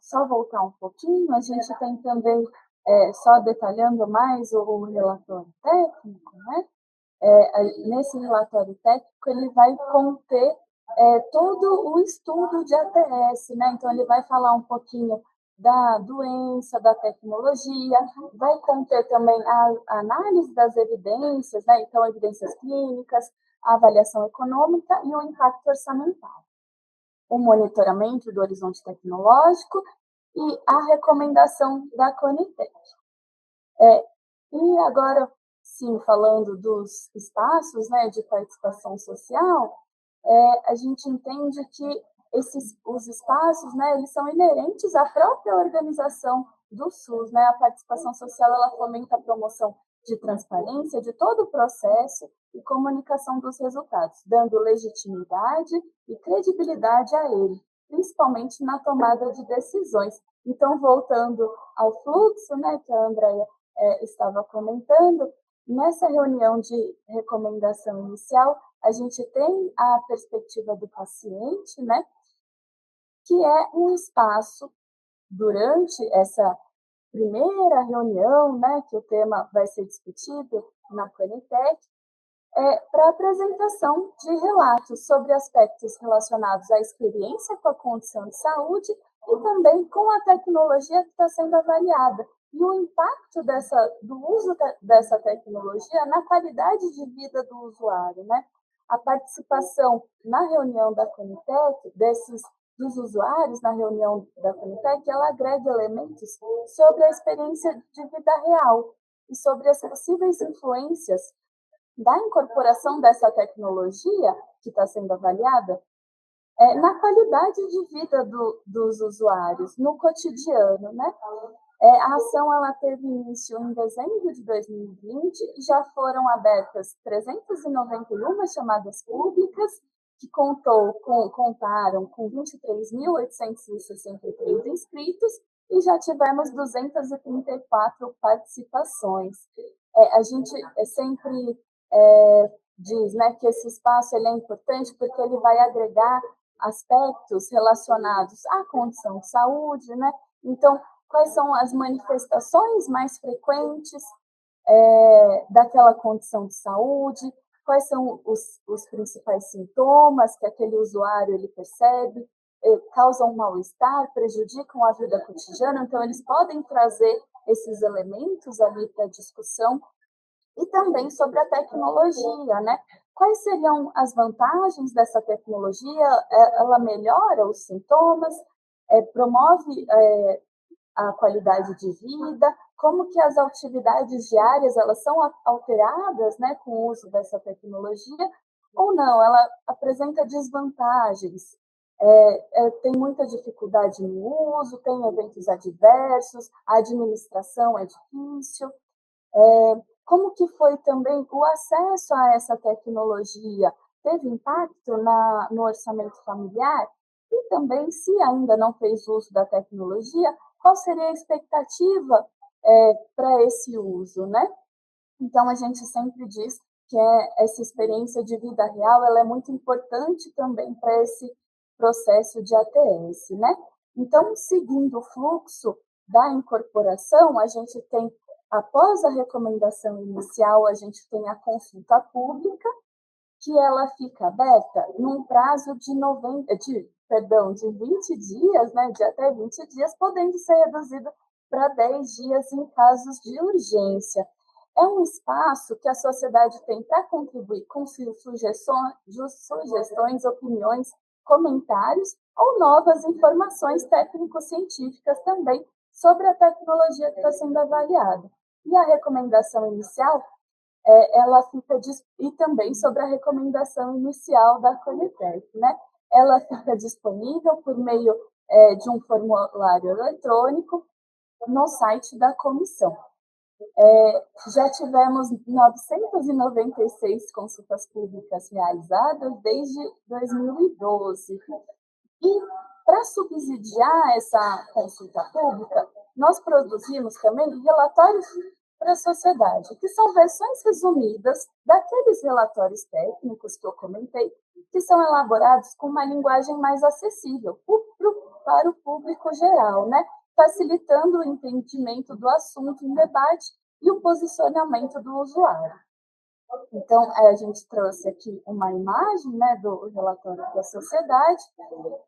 Só voltar um pouquinho, a gente tem também, só detalhando mais o relatório técnico, né? Nesse relatório técnico, ele vai conter todo o estudo de ATS, né? Então, ele vai falar um pouquinho da doença, da tecnologia, vai conter também a análise das evidências, né? Então, evidências clínicas, a avaliação econômica e o impacto orçamental, o monitoramento do horizonte tecnológico e a recomendação da Conitec. E agora, sim, falando dos espaços, né, de participação social, a gente entende que os espaços, né, eles são inerentes à própria organização do SUS, né? A participação social, ela fomenta a promoção de transparência de todo o processo e comunicação dos resultados, dando legitimidade e credibilidade a ele, principalmente na tomada de decisões. Então, voltando ao fluxo, né, que a Andrea estava comentando, nessa reunião de recomendação inicial, a gente tem a perspectiva do paciente, né, que é um espaço durante essa primeira reunião, né, que o tema vai ser discutido na Conitec, para apresentação de relatos sobre aspectos relacionados à experiência com a condição de saúde e também com a tecnologia que está sendo avaliada e o impacto do uso dessa tecnologia na qualidade de vida do usuário, né? A participação na reunião da Conitec, dos usuários na reunião da Conitec, ela agrega elementos sobre a experiência de vida real e sobre as possíveis influências da incorporação dessa tecnologia que está sendo avaliada na qualidade de vida dos usuários, no cotidiano, né? A ação ela teve início em dezembro de 2020 e já foram abertas 391 chamadas públicas, que contaram com 23.863 inscritos e já tivemos 234 participações. A gente sempre diz, né, que esse espaço ele é importante porque ele vai agregar aspectos relacionados à condição de saúde, né? Então, quais são as manifestações mais frequentes daquela condição de saúde, quais são os principais sintomas que aquele usuário ele percebe, causam mal-estar, prejudicam a vida cotidiana, então eles podem trazer esses elementos ali para discussão, e também sobre a tecnologia, né? Quais seriam as vantagens dessa tecnologia? Ela melhora os sintomas, promove a qualidade de vida, como que as atividades diárias elas são alteradas, né, com o uso dessa tecnologia, ou não, ela apresenta desvantagens, tem muita dificuldade no uso, tem eventos adversos, a administração é difícil, como que foi também o acesso a essa tecnologia? Teve impacto no orçamento familiar? E também, se ainda não fez uso da tecnologia, qual seria a expectativa para esse uso, né? Então, a gente sempre diz que essa experiência de vida real ela é muito importante também para esse processo de ATS, né? Então, seguindo o fluxo da incorporação, a gente tem, após a recomendação inicial, a gente tem a consulta pública, que ela fica aberta num prazo de 20 dias, né, de até 20 dias, podendo ser reduzido para 10 dias em casos de urgência. É um espaço que a sociedade tem para contribuir com sugestões, opiniões, comentários ou novas informações técnico-científicas também sobre a tecnologia que está sendo avaliada. E a recomendação inicial ela fica e também sobre a recomendação inicial da Conitec, né? Ela fica disponível por meio de um formulário eletrônico no site da comissão. Já tivemos 996 consultas públicas realizadas desde 2012. E para subsidiar essa consulta pública, nós produzimos também relatórios para a sociedade, que são versões resumidas daqueles relatórios técnicos que eu comentei, que são elaborados com uma linguagem mais acessível para o para o público geral, né? Facilitando o entendimento do assunto em debate e o posicionamento do usuário. Então, a gente trouxe aqui uma imagem, né, do relatório da sociedade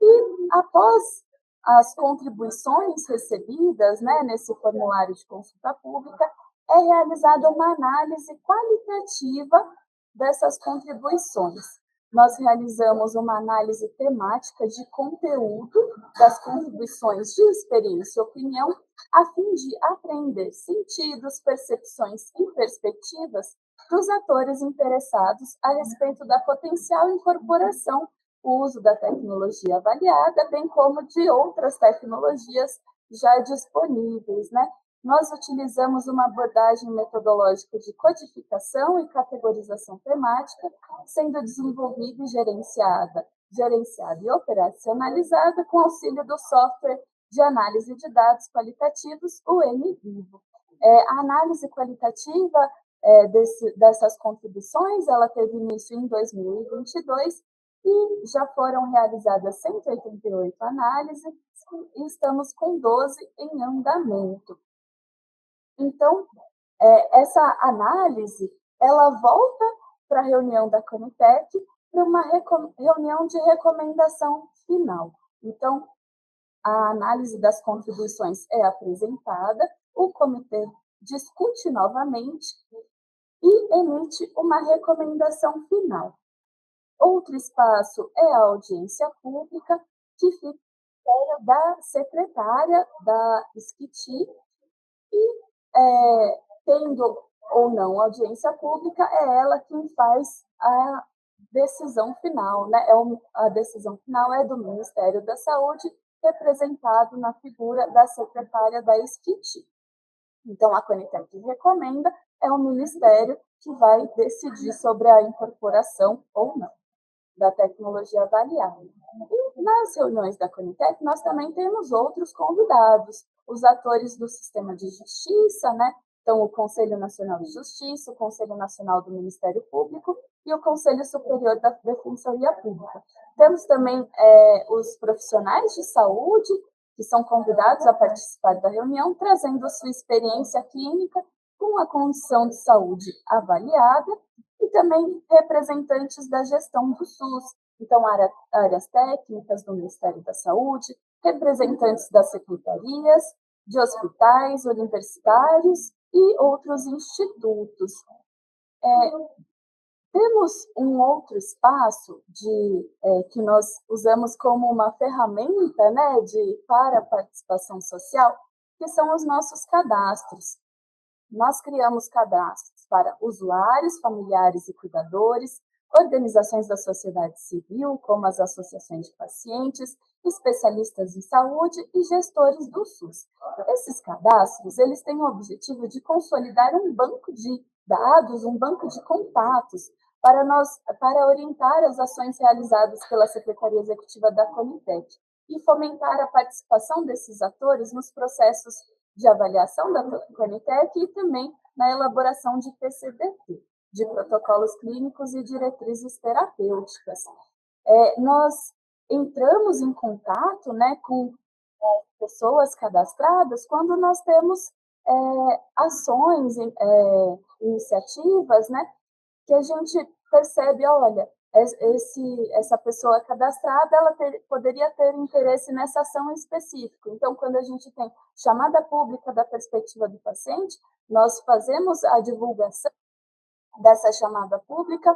e, após as contribuições recebidas, né, nesse formulário de consulta pública, é realizada uma análise qualitativa dessas contribuições. Nós realizamos uma análise temática de conteúdo das contribuições de experiência e opinião, a fim de apreender sentidos, percepções e perspectivas dos atores interessados a respeito da potencial incorporação, o uso da tecnologia avaliada, bem como de outras tecnologias já disponíveis, né? Nós utilizamos uma abordagem metodológica de codificação e categorização temática, sendo desenvolvida e gerenciada e operacionalizada com auxílio do software de análise de dados qualitativos, o NVivo. A análise qualitativa dessas contribuições, ela teve início em 2022 e já foram realizadas 188 análises e estamos com 12 em andamento. Então, essa análise, ela volta para a reunião da Conitec para uma reunião de recomendação final. Então, a análise das contribuições é apresentada, o comitê discute novamente e emite uma recomendação final. Outro espaço é a audiência pública, que fica da secretária da SCTI e, tendo ou não audiência pública, é ela quem faz a decisão final, né? A decisão final é do Ministério da Saúde, representado na figura da secretária da SCTI. Então, a Conitec recomenda, é o Ministério que vai decidir sobre a incorporação ou não da tecnologia avaliada. E nas reuniões da Conitec, nós também temos outros convidados, os atores do sistema de justiça, né? Então, o Conselho Nacional de Justiça, o Conselho Nacional do Ministério Público e o Conselho Superior da Defensoria Pública. Temos também os profissionais de saúde, que são convidados a participar da reunião, trazendo sua experiência clínica com a condição de saúde avaliada, e também representantes da gestão do SUS, então áreas técnicas do Ministério da Saúde, representantes das secretarias, de hospitais, universitários e outros institutos. Temos um outro espaço que nós usamos como uma ferramenta, né, para a participação social, que são os nossos cadastros. Nós criamos cadastros para usuários, familiares e cuidadores, organizações da sociedade civil, como as associações de pacientes, especialistas em saúde e gestores do SUS. Esses cadastros, eles têm o objetivo de consolidar um banco de dados, um banco de contatos, para orientar as ações realizadas pela Secretaria Executiva da Conitec e fomentar a participação desses atores nos processos de avaliação da Conitec e também na elaboração de PCDT, de protocolos clínicos e diretrizes terapêuticas. Nós entramos em contato, né, com pessoas cadastradas quando nós temos ações, iniciativas, né, que a gente percebe, olha, essa pessoa cadastrada, ela poderia ter interesse nessa ação específica. Então, quando a gente tem chamada pública da perspectiva do paciente, nós fazemos a divulgação dessa chamada pública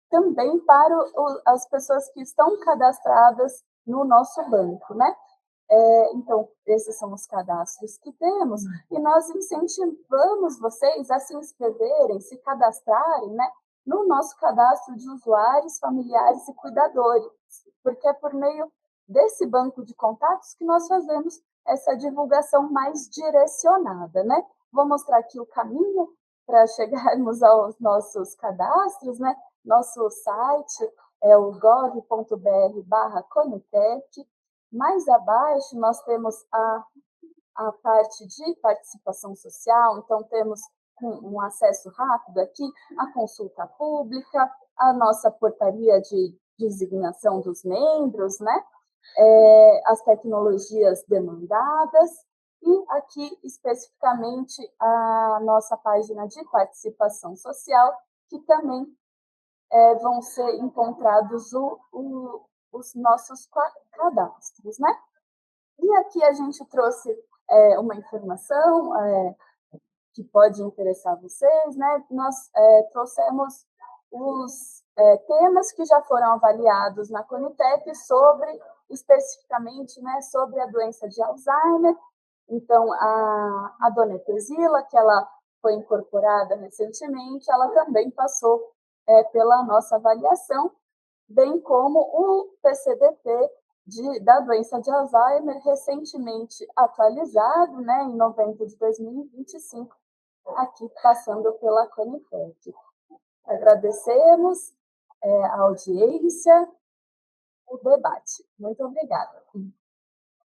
também para as pessoas que estão cadastradas no nosso banco, né? Então, esses são os cadastros que temos, e nós incentivamos vocês a se inscreverem, se cadastrarem, né, no nosso cadastro de usuários, familiares e cuidadores, porque é por meio desse banco de contatos que nós fazemos essa divulgação mais direcionada, né? Vou mostrar aqui o caminho para chegarmos aos nossos cadastros, né? Nosso site é o gov.br/Conitec. Mais abaixo, nós temos a parte de participação social, então temos um acesso rápido aqui à consulta pública, a nossa portaria de designação dos membros, né? as tecnologias demandadas, e aqui especificamente a nossa página de participação social, que também vão ser encontrados os nossos cadastros, né? E aqui a gente trouxe uma informação que pode interessar vocês, né? Nós trouxemos os temas que já foram avaliados na Conitep sobre, especificamente, né, sobre a doença de Alzheimer. Então, a dona Etelzila, que ela foi incorporada recentemente, ela também passou pela nossa avaliação, bem como o PCDT da doença de Alzheimer, recentemente atualizado, né, em novembro de 2025, aqui passando pela Conifed. Agradecemos a audiência, o debate. Muito obrigada.